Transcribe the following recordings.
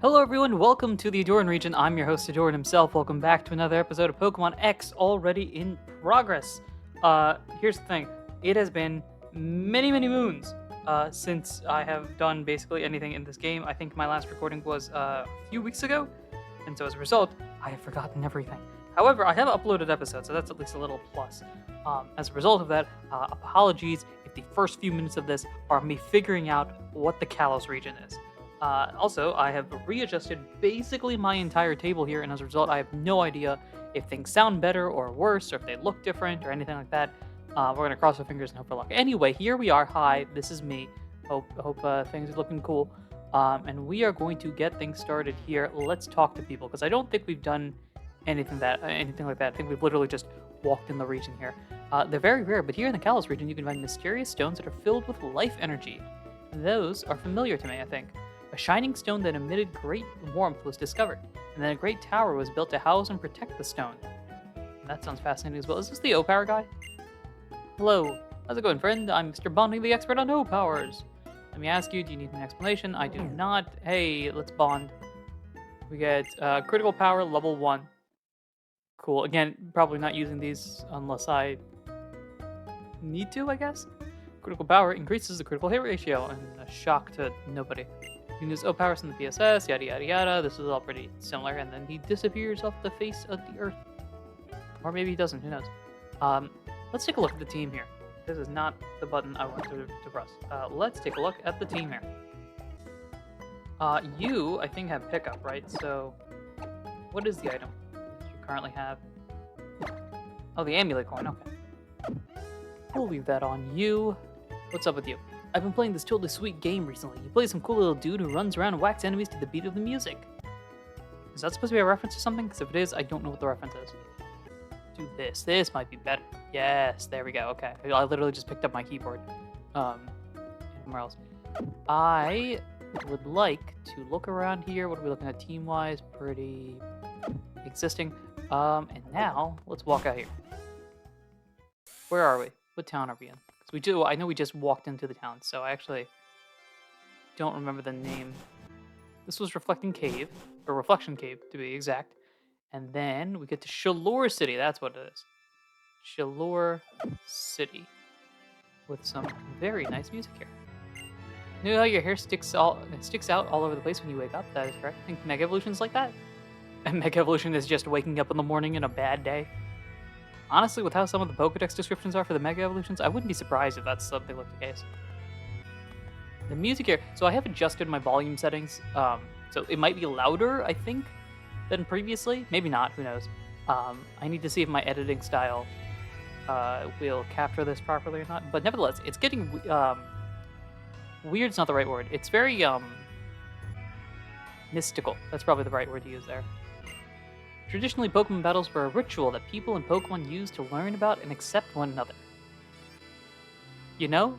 Hello everyone, welcome to the Ahdurin region. I'm your host Ahdurin himself. Welcome back to another episode of Pokemon X, already in progress. Here's the thing. It has been many moons since I have done basically anything in this game. I think my last recording was a few weeks ago, and so as a result, I have forgotten everything. However, I have uploaded episodes, so that's at least a little plus. As a result of that, apologies if the first few minutes of this are me figuring out what the Kalos region is. Also, I have readjusted basically my entire table here, and as a result, I have no idea if things sound better or worse, or if they look different, or anything like that. We're gonna cross our fingers and hope for luck. Anyway, here we are. Hi, this is me. Hope things are looking cool. And we are going to get things started here. Let's talk to people because I don't think we've done anything like that. I think we've literally just walked in the region here. They're very rare, but here in the Kalos region, you can find mysterious stones that are filled with life energy. Those are familiar to me, I think. A shining stone that emitted great warmth was discovered, and then a great tower was built to house and protect the stone. That sounds fascinating as well. Is this the O-Power guy? Hello. How's it going, friend? I'm Mr. Bonding, the expert on O-Powers. Let me ask you, do you need an explanation? I do not. Hey, let's bond. We get critical power, level 1. Cool. Again, probably not using these unless I need to, I guess. Critical power increases the critical hit ratio, and a shock to nobody. You can use O-Powers in the PSS, yada yada yada. This is all pretty similar, and then he disappears off the face of the earth. Or maybe he doesn't, who knows? Let's take a look at the team here. This is not the button I want to press. Let's take a look at the team here. You, I think, have pickup, right? So, what is the item that you currently have? Oh, the amulet coin, okay. We'll leave that on you. What's up with you? I've been playing this totally sweet game recently. You play some cool little dude who runs around and whacks enemies to the beat of the music. Is that supposed to be a reference to something? Because if it is, I don't know what the reference is. Do this. This might be better. Yes, there we go. Okay. I literally just picked up my keyboard. Somewhere else. I would like to look around here. What are we looking at team-wise? Pretty existing. And now, let's walk out here. Where are we? What town are we in? I know we just walked into the town, so I actually don't remember the name. This was Reflection Cave to be exact. And then we get to Shalour City, that's what it is. Shalour City. With some very nice music here. You know how your hair sticks out all over the place when you wake up? That is correct. I think Mega Evolution's like that. And Mega Evolution is just waking up in the morning in a bad day. Honestly, with how some of the Pokedex descriptions are for the Mega Evolutions, I wouldn't be surprised if that's something like the case. The music here, so I have adjusted my volume settings, so it might be louder, I think, than previously. Maybe not, who knows. I need to see if my editing style will capture this properly or not. But nevertheless, it's getting, weird's not the right word. It's very, mystical. That's probably the right word to use there. Traditionally, Pokemon battles were a ritual that people and Pokemon used to learn about and accept one another. You know?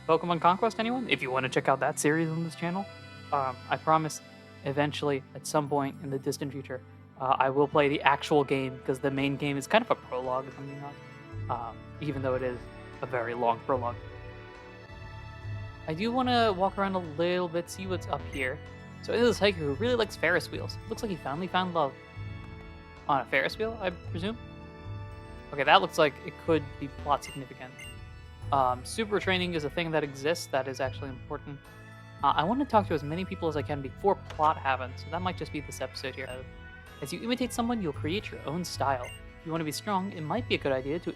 Pokemon Conquest, anyone? If you want to check out that series on this channel, I promise eventually, at some point in the distant future, I will play the actual game, because the main game is kind of a prologue, if I'm being honest, even though it is a very long prologue. I do want to walk around a little bit, see what's up here. So this is hiker who really likes Ferris wheels. Looks like he finally found love. On a Ferris wheel, I presume? Okay, that looks like it could be plot significant. Super training is a thing that exists that is actually important. I want to talk to as many people as I can before plot happens, so that might just be this episode here. As you imitate someone, you'll create your own style. If you want to be strong, it might be a good idea to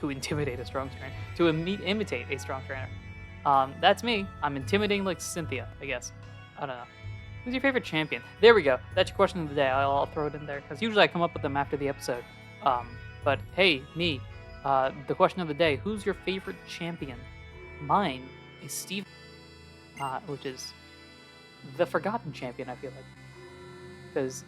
intimidate a strong trainer, to imitate a strong trainer. That's me. I'm intimidating like Cynthia, I guess. I don't know. Who's your favorite champion? There we go. That's your question of the day. I'll throw it in there, because usually I come up with them after the episode. But hey, me. The question of the day, who's your favorite champion? Mine is Steve, which is the forgotten champion, I feel like. Because,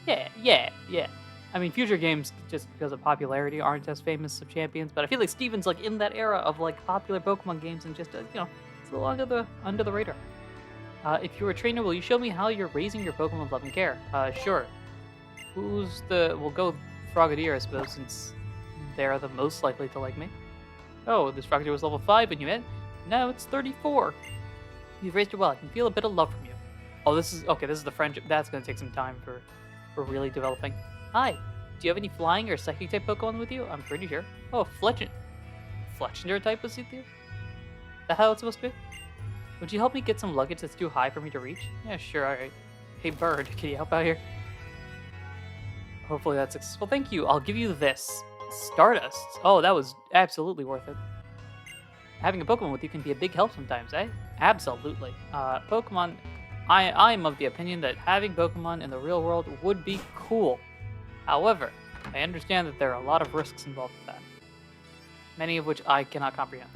yeah. I mean, future games, just because of popularity, aren't as famous of champions, but I feel like Steven's like in that era of like popular Pokemon games and just, it's a little under the radar. If you're a trainer, will you show me how you're raising your Pokemon with love and care? Sure. We'll go Frogadier, I suppose, since they're the most likely to like me. Oh, this Frogadier was level 5 and you hit? No, it's 34. You've raised her well. I can feel a bit of love from you. Oh, this is okay. This is the friendship. That's gonna take some time for really developing. Hi. Do you have any flying or psychic type Pokemon with you? I'm pretty sure. Oh, Fletchinder type was with you? Is that how it's supposed to be? Would you help me get some luggage that's too high for me to reach? Yeah, sure. All right. Hey, bird, can you help out here? Hopefully that's successful. Thank you. I'll give you this. Stardust. Oh, that was absolutely worth it. Having a Pokemon with you can be a big help sometimes, eh? Absolutely. Pokemon, I'm of the opinion that having Pokemon in the real world would be cool. However, I understand that there are a lot of risks involved with that, many of which I cannot comprehend.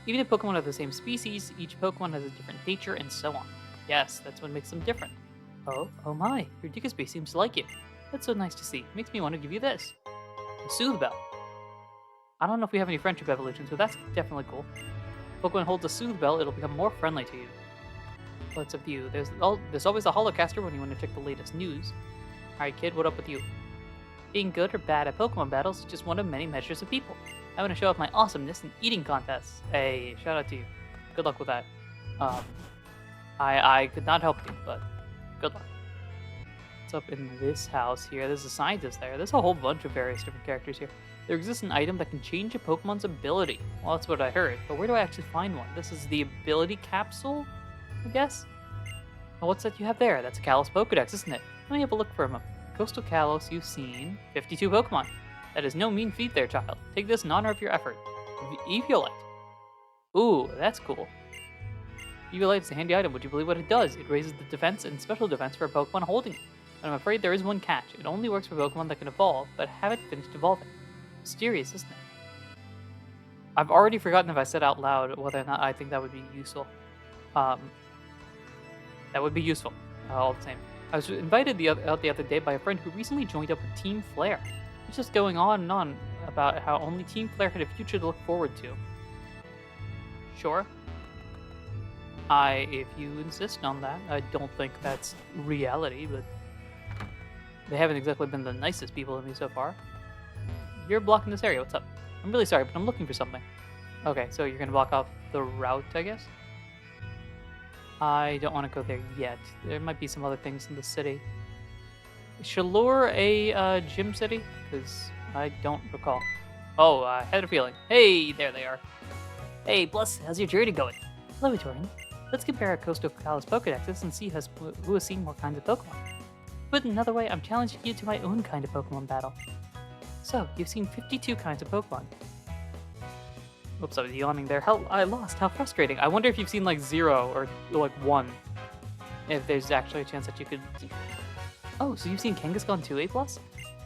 Even if Pokemon are the same species, each Pokemon has a different nature and so on. Yes, that's what makes them different. Oh my, your Diggersby seems to like you. That's so nice to see. Makes me want to give you this. A Soothe Bell. I don't know if we have any friendship evolutions, but that's definitely cool. Pokemon holds a Soothe Bell, it'll become more friendly to you. Well, it's up to you. There's always a Holocaster when you want to check the latest news. Alright kid, what up with you? Being good or bad at Pokemon battles is just one of many measures of people. I want to show off my awesomeness in eating contests. Hey, shout out to you. Good luck with that. I could not help you, but good luck. What's up in this house here? There's a scientist there. There's a whole bunch of various different characters here. There exists an item that can change a Pokemon's ability. Well, that's what I heard, but where do I actually find one? This is the ability capsule, I guess? Well, what's that you have there? That's a Kalos Pokedex, isn't it? Let me have a look for a moment. Coastal Kalos, you've seen 52 Pokemon. That is no mean feat there, child. Take this in honor of your effort. Eviolite. Ooh, that's cool. Eviolite is a handy item. Would you believe what it does? It raises the defense and special defense for a Pokemon holding it. But I'm afraid there is one catch. It only works for Pokemon that can evolve, but haven't finished evolving. Mysterious, isn't it? I've already forgotten if I said out loud whether or not I think that would be useful. That would be useful, all the same. I was invited out the other day by a friend who recently joined up with Team Flare. He's just going on and on about how only Team Flare had a future to look forward to. Sure. If you insist on that, I don't think that's reality, but they haven't exactly been the nicest people to me so far. You're blocking this area, what's up? I'm really sorry, but I'm looking for something. Okay, so you're gonna block off the route, I guess? I don't want to go there yet. There might be some other things in the city. Is Shalour a gym city? Because I don't recall. Oh, I had a feeling. Hey, there they are. Hey, Bless, how's your journey going? Hello, Ahdurin. Let's compare our Coastal Kalos Pokedexes and see who has seen more kinds of Pokemon. Put another way, I'm challenging you to my own kind of Pokemon battle. So, you've seen 52 kinds of Pokemon. Oops, I was yawning there. I lost. How frustrating. I wonder if you've seen like 0 or like 1. If there's actually a chance that you could... Oh, so you've seen Kangaskhan 2A+?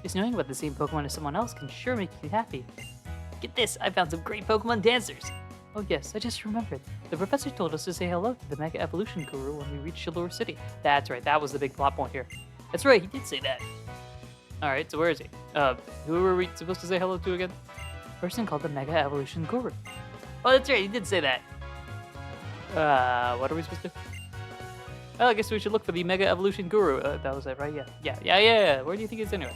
Just knowing about the same Pokemon as someone else can sure make you happy. Get this, I found some great Pokemon dancers! Oh yes, I just remembered. The professor told us to say hello to the Mega Evolution Guru when we reached Shalour City. That's right, that was the big plot point here. That's right, he did say that. Alright, so where is he? Who were we supposed to say hello to again? A person called the Mega Evolution Guru. Oh, that's right, he did say that. What are we supposed to do? Well, I guess we should look for the Mega Evolution Guru. That was it, right? Yeah. Where do you think it is anyway?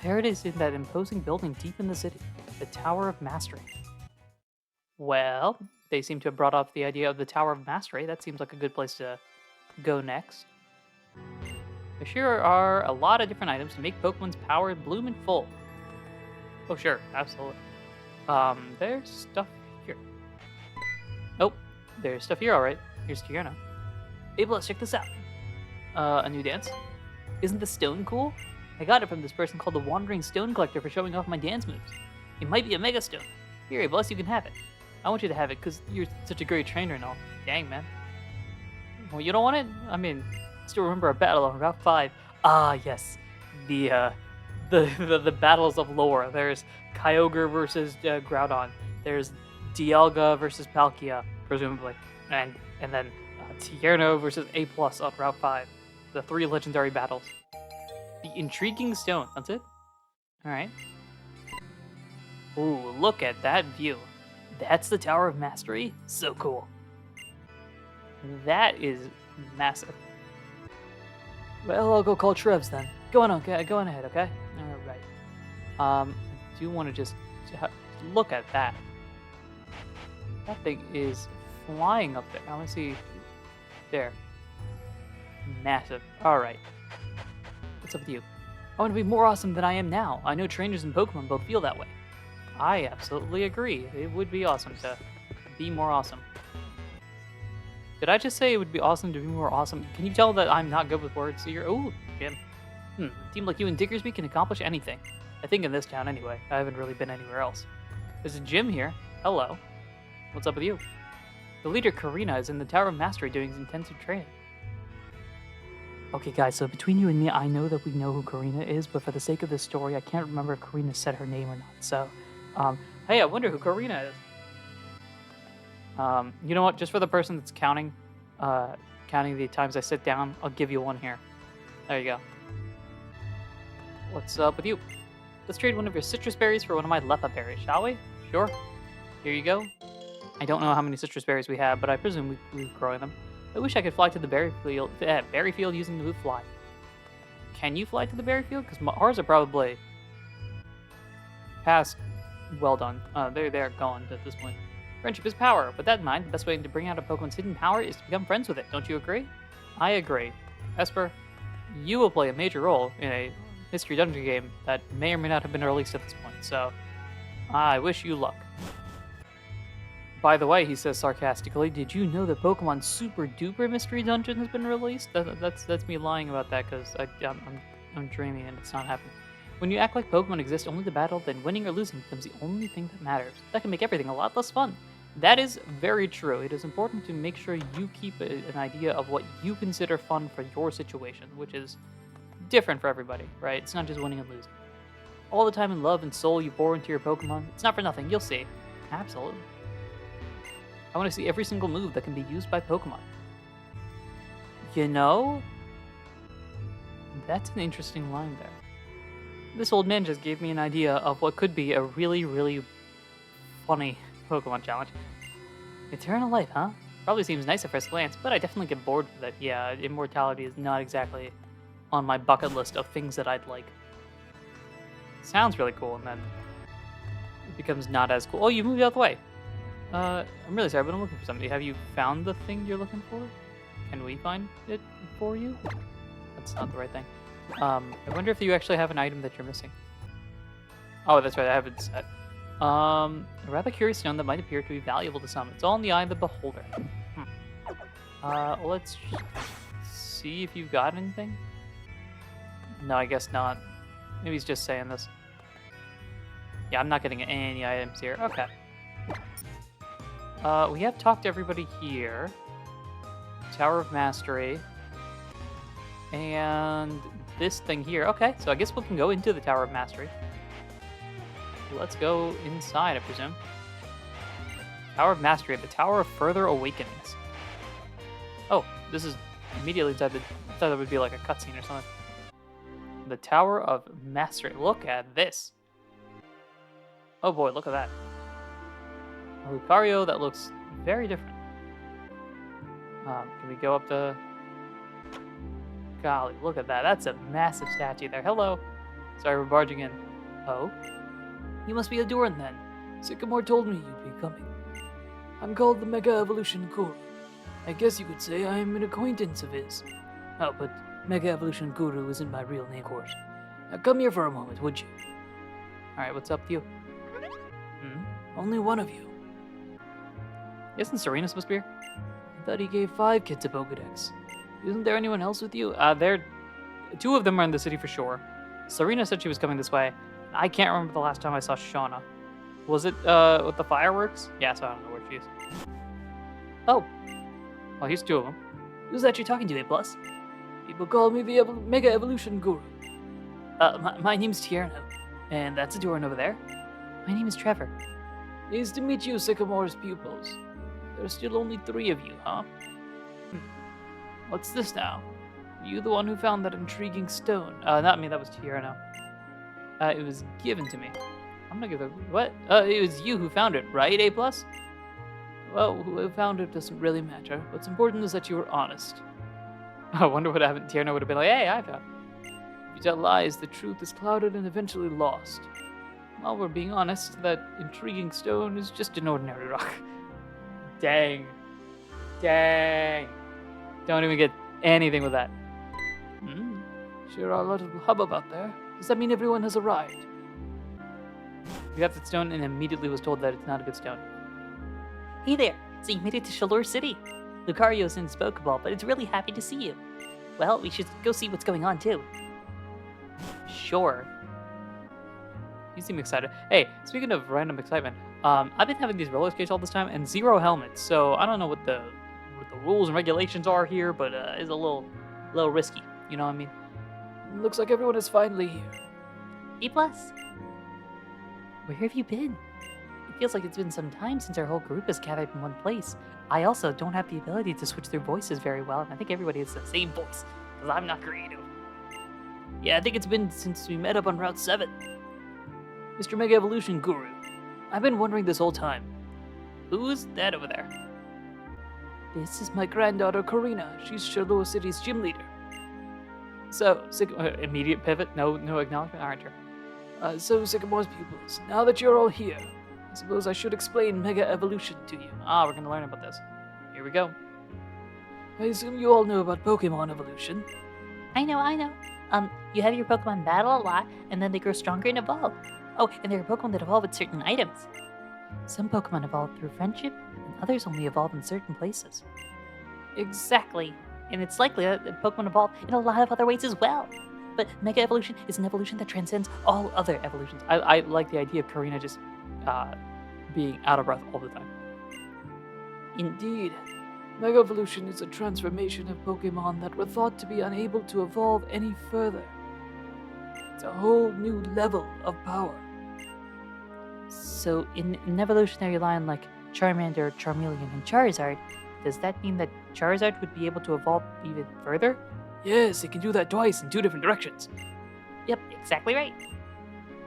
There it is in that imposing building deep in the city. The Tower of Mastery. Well, they seem to have brought up the idea of the Tower of Mastery. That seems like a good place to go next. There sure are a lot of different items to make Pokemon's power bloom in full. Oh, sure. Absolutely. There's stuff here. Oh, there's stuff here, alright. Here's Tierno. Hey, let's check this out. A new dance? Isn't the stone cool? I got it from this person called the Wandering Stone Collector for showing off my dance moves. It might be a Mega Stone. Here, Bless, you can have it. I want you to have it because you're such a great trainer and all. Dang, man. Well, you don't want it? I mean, still remember our battle on Route 5. Ah, yes. The battles of lore. There's Kyogre versus Groudon. There's Dialga versus Palkia, presumably. And then Tierno versus A+ on Route 5. The 3 legendary battles. The Intriguing Stone. That's it? Alright. Ooh, look at that view. That's the Tower of Mastery? So cool. That is massive. Well, I'll go call Trebs then. Go on ahead, okay? Alright. I do want to just look at that. That thing is flying up there. I want to see. There. massive. Alright. What's up with you? I want to be more awesome than I am now. I know trainers and Pokemon both feel that way. I absolutely agree. It would be awesome to be more awesome. Did I just say it would be awesome to be more awesome? Can you tell that I'm not good with words here? Ooh, Jim. A team like you and Diggersby can accomplish anything. I think in this town anyway. I haven't really been anywhere else. There's a gym here. Hello. What's up with you? The leader, Karina, is in the Tower of Mastery doing intensive training. Okay, guys, so between you and me, I know that we know who Karina is, but for the sake of this story, I can't remember if Karina said her name or not. So, hey, I wonder who Karina is. You know what? Just for the person that's counting the times I sit down, I'll give you one here. There you go. What's up with you? Let's trade one of your citrus berries for one of my lepa berries, shall we? Sure. Here you go. I don't know how many citrus berries we have, but I presume we're growing them. I wish I could fly to the berry field using the move fly. Can you fly to the berry field? Because ours are probably past well done. They're gone at this point. Friendship is power. With that in mind, the best way to bring out a Pokemon's hidden power is to become friends with it. Don't you agree? I agree. Esper, you will play a major role in a mystery dungeon game that may or may not have been released at this point, so I wish you luck. By the way, he says sarcastically, did you know that Pokemon Super Duper Mystery Dungeon has been released? That's me lying about that because I'm dreaming and it's not happening. When you act like Pokemon exist only to battle, then winning or losing becomes the only thing that matters. That can make everything a lot less fun. That is very true. It is important to make sure you keep an idea of what you consider fun for your situation, which is different for everybody, right? It's not just winning and losing. All the time and love and soul you pour into your Pokemon, it's not for nothing. You'll see. Absolutely. I want to see every single move that can be used by Pokemon. You know? That's an interesting line there. This old man just gave me an idea of what could be a really, really funny Pokemon challenge. Eternal life, huh? Probably seems nice at first glance, but I definitely get bored with it. Yeah, immortality is not exactly on my bucket list of things that I'd like. Sounds really cool, and then it becomes not as cool. Oh, you moved out of the way. I'm really sorry, but I'm looking for somebody. Have you found the thing you're looking for? Can we find it for you? That's not the right thing. I wonder if you actually have an item that you're missing. Oh, that's right, I have it set. A rather curious stone that might appear to be valuable to some. It's all in the eye of the beholder. Let's see if you've got anything. No, I guess not. Maybe he's just saying this. Yeah, I'm not getting any items here. Okay. We have talked to everybody here. Tower of Mastery. And this thing here. Okay, so I guess we can go into the Tower of Mastery. Let's go inside, I presume. Tower of Mastery, the Tower of Further Awakenings. Oh, this is immediately inside the... I thought that would be like a cutscene or something. The Tower of Mastery. Look at this. Oh boy, look at that. A Lucario that looks very different. Can we go up the... Golly, look at that. That's a massive statue there. Hello. Sorry, we're barging in. Oh? You must be Ahdurin then. Sycamore told me you'd be coming. I'm called the Mega Evolution Guru. I guess you could say I'm an acquaintance of his. Oh, but Mega Evolution Guru isn't my real name, of course. Now come here for a moment, would you? Alright, what's up with you? Only one of you. Isn't Serena supposed to be here? I thought he gave 5 kids a Pokedex. Isn't there anyone else with you? Two of them are in the city for sure. Serena said she was coming this way. I can't remember the last time I saw Shauna. Was it, with the fireworks? Yeah, so I don't know where she is. Oh. Well, here's 2 of them. Who's that you're talking to, A+? People call me the Mega Evolution Guru. My name's Tierno. And that's Ahdurin over there. My name is Trevor. Nice to meet you, Sycamore's pupils. There's still only 3 of you, huh? What's this now? You the one who found that intriguing stone? Not me, that was Tierno. It was given to me. I'm gonna give it... What? It was you who found it, right, A+? Well, who found it doesn't really matter. What's important is that you were honest. I wonder what happened. Tierno would have been like, hey, I found it. If you tell lies, the truth is clouded and eventually lost. While we're being honest, that intriguing stone is just an ordinary rock. Dang. Dang. Don't even get anything with that. Sure are a lot of hubbub out there. Does that mean everyone has arrived? We got the stone and immediately was told that it's not a good stone. Hey there! So you made it to Shalour City. Lucario's in his Pokeball, but it's really happy to see you. Well, we should go see what's going on too. Sure. You seem excited. Hey, speaking of random excitement, I've been having these roller skates all this time and 0 helmets, so I don't know what the rules and regulations are here, but it's a little risky. You know what I mean? Looks like everyone is finally here. B+. Where have you been? It feels like it's been some time since our whole group has gathered in one place. I also don't have the ability to switch their voices very well, and I think everybody has the same voice, because I'm not creative. Yeah, I think it's been since we met up on Route 7. Mr. Mega Evolution Guru, I've been wondering this whole time. Who's that over there? This is my granddaughter, Karina. She's Shalour City's gym leader. So, Immediate pivot? No acknowledgement? Alright, sure. So, Sycamore's pupils, now that you're all here, I suppose I should explain Mega Evolution to you. We're gonna learn about this. Here we go. I assume you all know about Pokemon evolution. I know. You have your Pokemon battle a lot, and then they grow stronger and evolve. Oh, and there are Pokemon that evolve with certain items. Some Pokemon evolve through friendship, and others only evolve in certain places. Exactly. And it's likely that Pokemon evolve in a lot of other ways as well. But Mega Evolution is an evolution that transcends all other evolutions. I like the idea of Karina just being out of breath all the time. Indeed. Mega Evolution is a transformation of Pokemon that were thought to be unable to evolve any further. It's a whole new level of power. So, in an evolutionary line like Charmander, Charmeleon, and Charizard, does that mean that Charizard would be able to evolve even further? Yes, it can do that twice in 2 different directions. Yep, exactly right.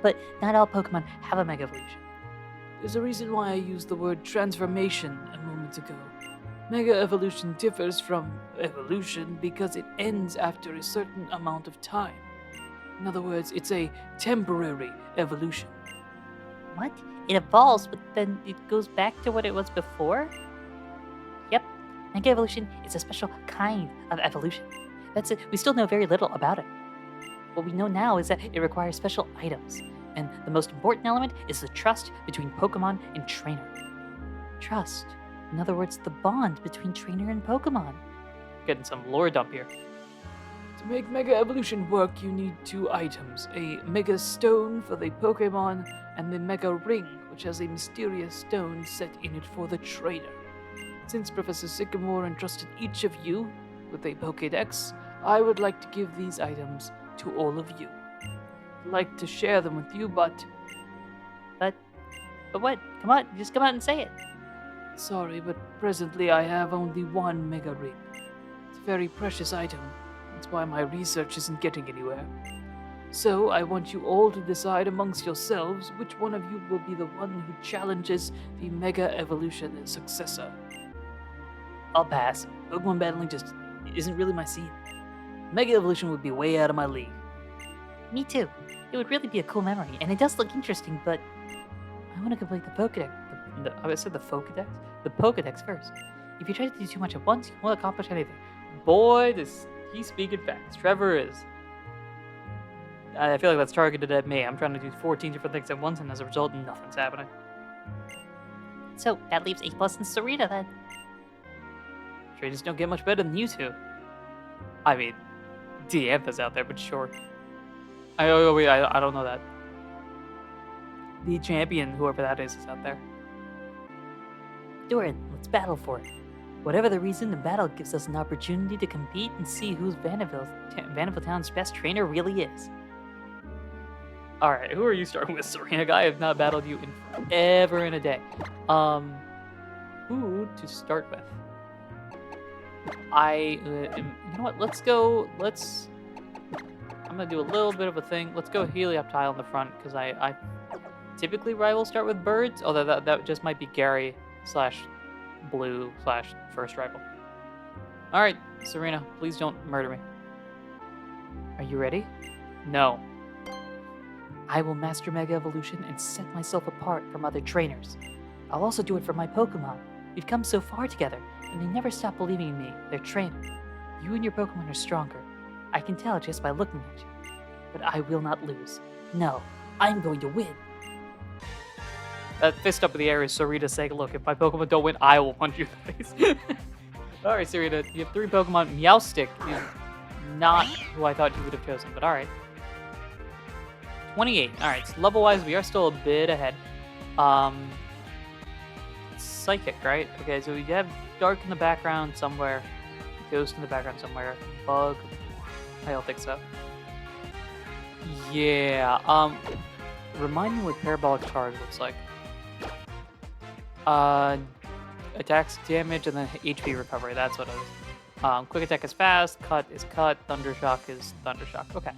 But not all Pokemon have a Mega Evolution. There's a reason why I used the word transformation a moment ago. Mega Evolution differs from evolution because it ends after a certain amount of time. In other words, it's a temporary evolution. What? It evolves, but then it goes back to what it was before? Yep, Mega Evolution is a special kind of evolution. That's it. We still know very little about it. What we know now is that it requires special items, and the most important element is the trust between Pokemon and trainer. Trust. In other words, the bond between trainer and Pokemon. Getting some lore dump here. To make Mega Evolution work, you need 2 items. A Mega Stone for the Pokemon, and the Mega Ring, which has a mysterious stone set in it for the trainer. Since Professor Sycamore entrusted each of you with a Pokédex, I would like to give these items to all of you. I'd like to share them with you, but what? Come on, just come out and say it. Sorry, but presently I have only 1 Mega Ring. It's a very precious item. That's why my research isn't getting anywhere. So I want you all to decide amongst yourselves which one of you will be the one who challenges the Mega Evolution successor. I'll pass. Pokemon battling just isn't really my scene. Mega Evolution would be way out of my league. Me too. It would really be a cool memory, and it does look interesting, but I want to complete the Pokédex. I said the Pokédex? The Pokédex first. If you try to do too much at once, you won't accomplish anything. Boy, he's speaking facts. Trevor is. I feel like that's targeted at me. I'm trying to do 14 different things at once, and as a result, nothing's happening. So, that leaves A+ and Serena then. Trainers don't get much better than you two. I mean, Diantha's out there, but sure. I don't know that. The champion, whoever that is out there. Ahdurin, let's battle for it. Whatever the reason, the battle gives us an opportunity to compete and see who Vanderbilt Town's best trainer really is. Alright, who are you starting with, Serena? I have not battled you in forever and a day. Who to start with? You know what, I'm gonna do a little bit of a thing. Let's go Helioptile in the front, because I typically rival start with birds, although that just might be Gary / Blue / first rival. Alright, Serena, please don't murder me. Are you ready? No. I will master Mega Evolution and set myself apart from other trainers. I'll also do it for my Pokemon. We've come so far together, and they never stop believing in me, their trainer. You and your Pokemon are stronger. I can tell just by looking at you. But I will not lose. No, I'm going to win. That fist up in the air is Sarita saying, look, if my Pokemon don't win, I will punch you in the face. Alright, Sarita, you have 3 Pokemon. Meowstic is not who I thought you would have chosen, but alright. 28. Alright, so level-wise, we are still a bit ahead. Psychic, right? Okay, so we have Dark in the background somewhere. Ghost in the background somewhere. Bug. I don't think so. Yeah, remind me what Parabolic Charge looks like. Attacks damage and then HP recovery, that's what it is. Quick Attack is fast, Cut is Cut, Thundershock is Thundershock. Okay.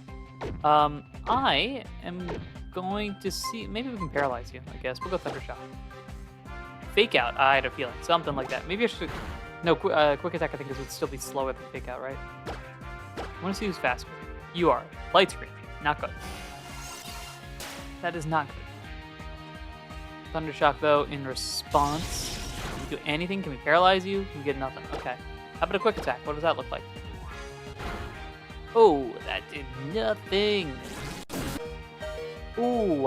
I am going to see, maybe we can paralyze you, I guess. We'll go Thundershock. Fake Out, I had a feeling, something like that. Maybe I should, no, Quick Attack I think would still be slower than Fake Out, right? I want to see who's faster. You are. Light Screen, not good. That is not good. Thundershock, though, in response. Can we do anything? Can we paralyze you? Can we get nothing? Okay. How about a quick attack? What does that look like? Oh, that did nothing. Ooh,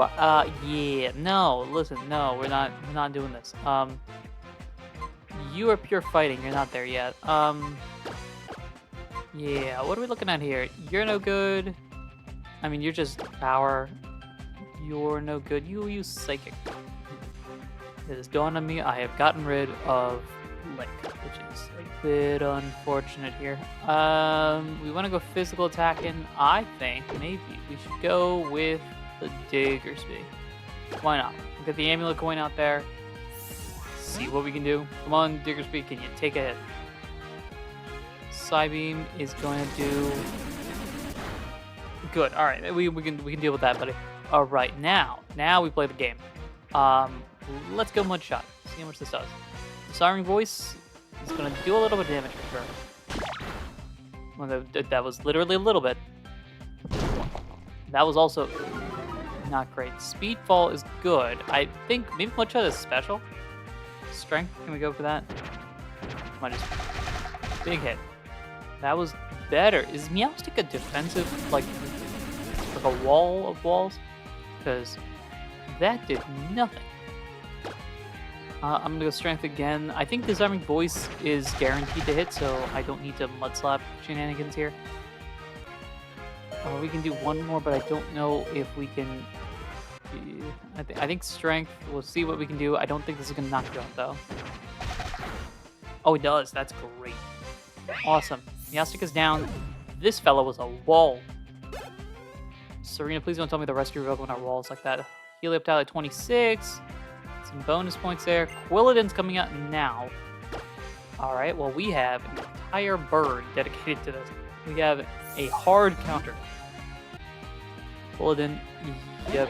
yeah. No, listen, no, we're not doing this. You are pure fighting. You're not there yet. Yeah, what are we looking at here? You're no good. I mean, you're just power. You're no good. You use Psychic. It has dawned on me I have gotten rid of Link, which is a bit unfortunate here. We want to go physical attacking. I think maybe we should go with the Diggersby. Why not? We'll get the amulet coin out there. See what we can do. Come on, Diggersby, can you take a hit? Psybeam is going to do good. All right, we can deal with that, buddy. All right, now we play the game. Let's go Mudshot. See how much this does. Siren Voice is going to do a little bit of damage for sure. Well, that was literally a little bit. That was also not great. Speedfall is good. I think maybe Mudshot is special. Strength, can we go for that? Come on, just big hit. That was better. Is Meowstic a defensive, like a wall of walls? Because that did nothing. I'm gonna go Strength again. I think Disarming Voice is guaranteed to hit, so I don't need to Mudslap shenanigans here. We can do one more, but I don't know if we can. I think Strength. We'll see what we can do. I don't think this is gonna knock you out though. Oh, it does. That's great. Awesome. Meowstic is down. This fellow was a wall. Serena, please don't tell me the rest of your Pokemon are walls like that. Helioptile at 26. Some bonus points there. Quilladin's coming out now. Alright, well, we have an entire bird dedicated to this. We have a hard counter. Quilladin, you have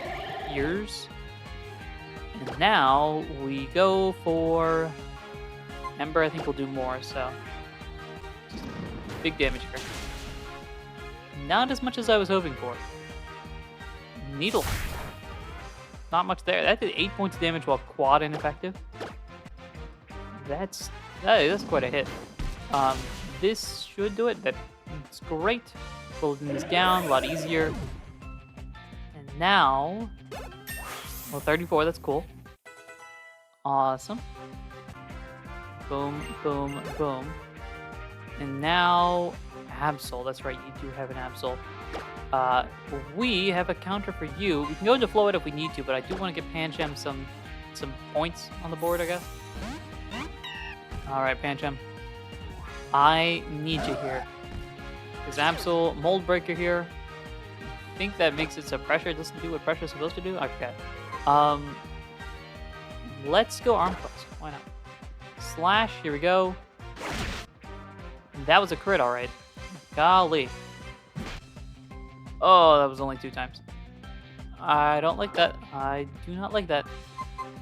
ears. And now we go for Ember. I think we'll do more, so just big damage here. Not as much as I was hoping for. Needle. Not much there. That did 8 points of damage while quad ineffective. That's quite a hit. This should do it. That's great. Golden is down, a lot easier. And now, well, 34. That's cool. Awesome. Boom, boom, boom. And now, Absol. That's right. You do have an Absol. We have a counter for you. We can go into Float if we need to, but I do want to get Pancham some points on the board, I guess. Alright, Pancham. I need you here. There's Absol, Mold Breaker here. I think that makes it so pressure doesn't do what pressure is supposed to do. I forget. Let's go Arm Thrust. Why not? Slash, here we go. That was a crit, alright. Golly. Oh, that was only 2 times. I don't like that. I do not like that.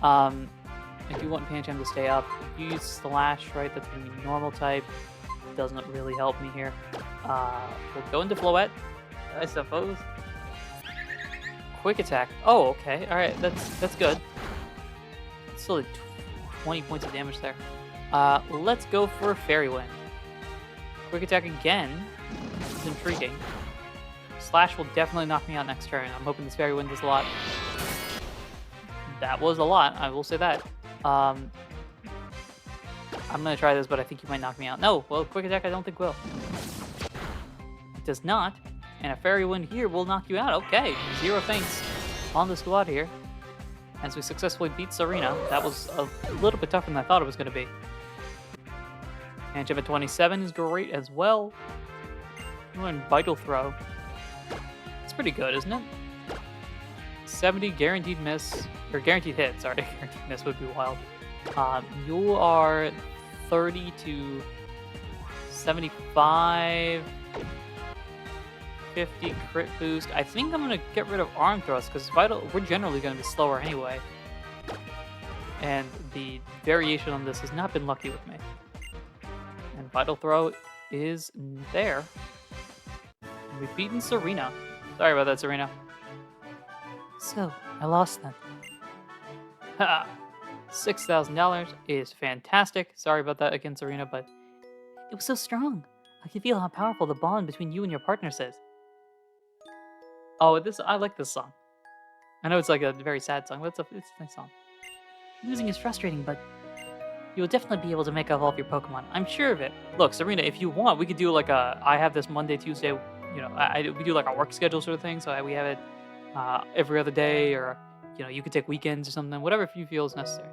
I do want Pancham to stay up. If you use Slash, right, that's going to be normal type. Doesn't really help me here. We'll go into Floette, I suppose. Quick Attack. Oh, okay. Alright, that's good. Still did 20 points of damage there. Let's go for Fairy Wind. Quick attack again. This is intriguing. Slash will definitely knock me out next turn. I'm hoping this fairy wind does a lot. That was a lot, I will say that. I'm gonna try this, but I think you might knock me out. No, well, quick attack I don't think will. It does not, and a fairy wind here will knock you out. Okay, 0 thanks on the squad here. As we successfully beat Serena. That was a little bit tougher than I thought it was gonna be. And Gem at 27 is great as well. And Vital Throw. It's pretty good, isn't it? 70 guaranteed miss, or guaranteed hit, sorry. Guaranteed miss would be wild. You are 30 to 75, 50 crit boost. I think I'm going to get rid of arm thrust because we're generally going to be slower anyway. And the variation on this has not been lucky with me. And Vital Throw is there. And we've beaten Serena. Sorry about that, Serena. So, I lost then. Ha! $6,000 is fantastic. Sorry about that again, Serena, but It was so strong. I can feel how powerful the bond between you and your partners is. oh, I like this song. I know it's like a very sad song, but it's a nice song. Losing is frustrating, but you will definitely be able to make evolve your Pokemon. I'm sure of it. Look, Serena, if you want, we could do like I have this Monday, Tuesday, you know, we do like a work schedule sort of thing, so we have it every other day, or, you know, you could take weekends or something, whatever you feel is necessary.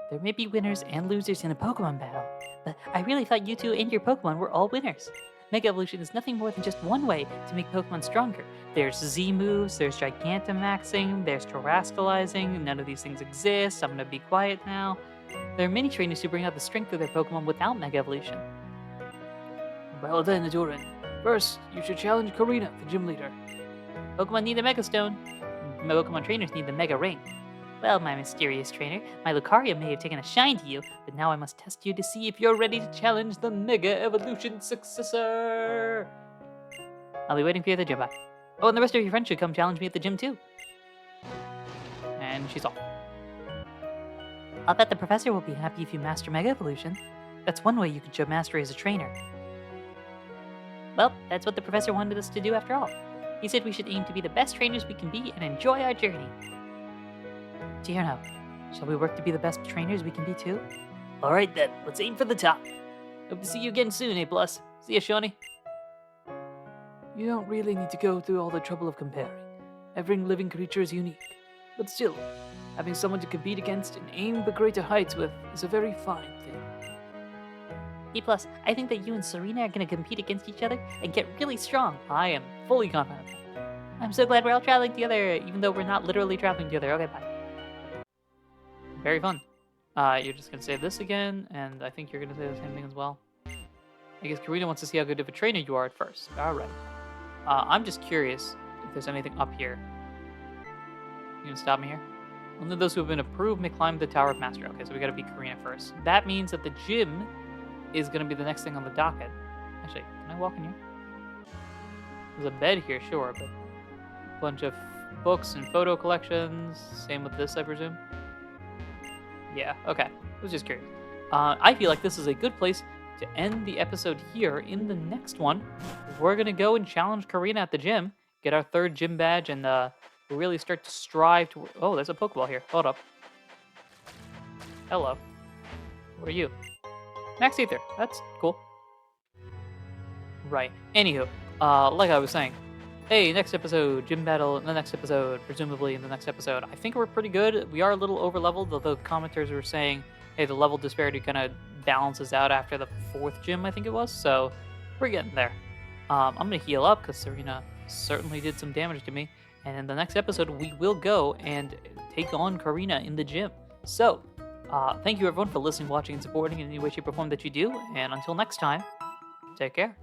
There may be winners and losers in a Pokemon battle, but I really thought you two and your Pokemon were all winners. Mega Evolution is nothing more than just one way to make Pokemon stronger. There's Z moves, there's Gigantamaxing, there's Terrascalizing, none of these things exist, I'm gonna be quiet now. There are many trainers who bring out the strength of their Pokemon without Mega Evolution. Well then, Ahdurin. First, you should challenge Karina, the gym leader. Pokemon need the Mega Stone. Pokemon trainers need the Mega Ring. Well, my mysterious trainer, my Lucario may have taken a shine to you, but now I must test you to see if you're ready to challenge the Mega Evolution successor. I'll be waiting for you at the gym. Bye. Oh, and the rest of your friends should come challenge me at the gym too. And she's off. I'll bet the professor will be happy if you master Mega Evolution. That's one way you can show mastery as a trainer. Well, that's what the professor wanted us to do after all. He said we should aim to be the best trainers we can be and enjoy our journey. Dear now, shall we work to be the best trainers we can be too? Alright then, let's aim for the top. Hope to see you again soon, A+. See ya, Shawnee. You don't really need to go through all the trouble of comparing. Every living creature is unique. But still, having someone to compete against and aim for greater heights with is a very fine thing. A+, I think that you and Serena are going to compete against each other and get really strong. I am fully confident. I'm so glad we're all traveling together, even though we're not literally traveling together. Okay, bye. Very fun. You're just going to say this again, and I think you're going to say the same thing as well. I guess Karina wants to see how good of a trainer you are at first. Alright. I'm just curious if there's anything up here. You going to stop me here? Only those who have been approved may climb the Tower of Mastery. Okay, so we got to beat Karina first. That means that the gym is going to be the next thing on the docket. Actually, can I walk in here? There's a bed here, sure, but a bunch of books and photo collections. Same with this, I presume. Yeah, okay. I was just curious. I feel like this is a good place to end the episode here. In the next one, we're going to go and challenge Karina at the gym, get our 3rd gym badge, and really start to strive to... Oh, there's a Pokeball here. Hold up. Hello. What are you? Max Ether. That's cool. Right. Anywho, like I was saying, hey, next episode, gym battle in the next episode, presumably in the next episode. I think we're pretty good. We are a little over-leveled, although commenters were saying, hey, the level disparity kind of balances out after the 4th gym, I think it was, so we're getting there. I'm going to heal up, because Serena certainly did some damage to me, and in the next episode, we will go and take on Karina in the gym. So, thank you everyone for listening, watching, and supporting in any way, shape, or form that you do, and until next time, take care.